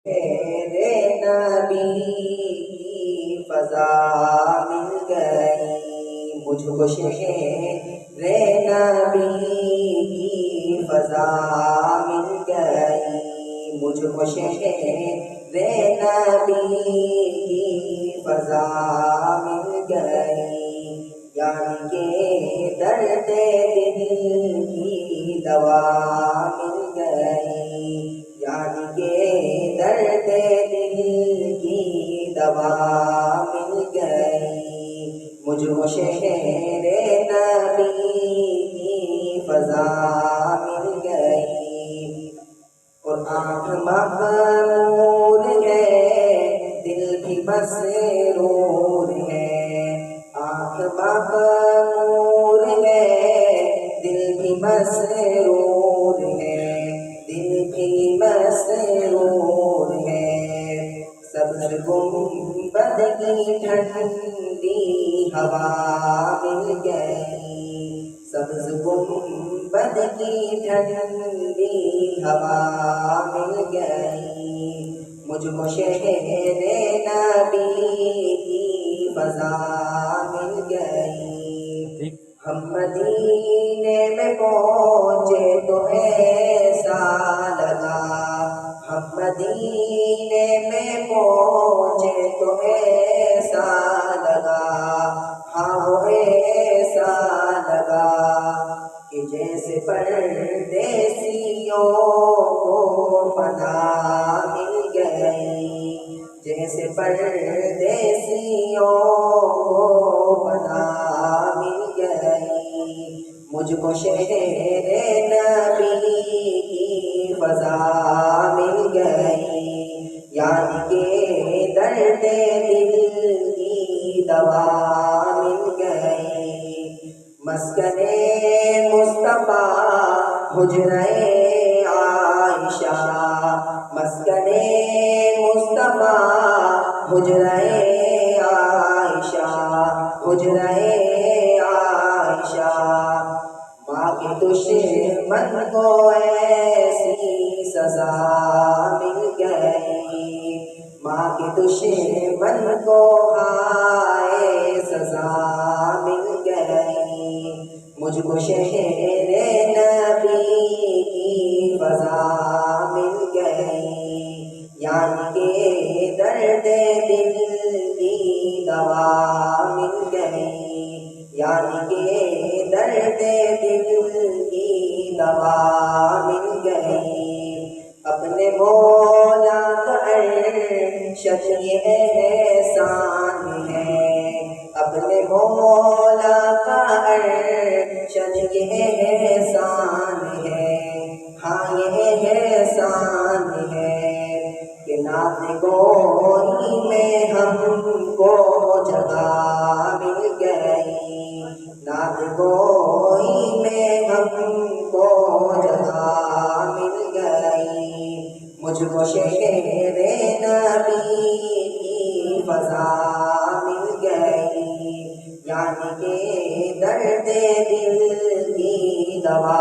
میرے نبی کی فضا مل گئی مجھ کو شہر نبی کی فضا مل گئی مجھ کو شہر نبی کی فضا مل گئی یعنی کہ درد دل کی دوا مل گئی یعنی کہ درد دل کی دوا مل گئی مجھ کو شہر نبی کی فضا مل گئی اور آنکھ مغرور ہے دل بھی مسرور ہے آنکھ مغرور ہے دل بھی مسرور ہے دل بھی مسرور ہے سبز گنبد کی ٹھنڈی ہوا مل گئی سبز گنبد کی ٹھنڈی ہوا مل گئی مجھ کو شہر نبی کی فضا مل گئی ہم مدینے میں پہنچے تو ایسا لگا ہم مدینے میں پہنچے تو ایسا لگا ہاں وہ ایسا لگا کہ جیسے پردیسیوں کو پناہ مل گئی جیسے پردیسیوں کو پناہ مل گئی مجھ کو شہر نبی کی فضا مل گئی یعنی کہ درد دل کی دوا مل گئی مسکن مصطفیٰ حجرہ عائشہ مسکن مصطفیٰ حجرہ عائشہ حجرہ عائشہ ماں کے دشمن کو ایسی سزا مل گئی ماں کے دشمن کو ہائے سزا مل گئی مجھ کو شہر نبی کی فضا مل گئی یعنی کہ درد دل کی دوا مل گئی یعنی کہ درد دل کی دوا مل گئی اپنے مولا کا عرش یہ احسان ہے اپنے مولا کا عرش یہ احسان ہے ہاں یہ احسان ہے کہ نعت گوئی میں ہم کو جگہ مل گئی نعت گوئی میں ہم کو جگہ مل گئی مجھ کو شہر نبی کی فضا مل گئی یعنی کہ درد دل کی دوا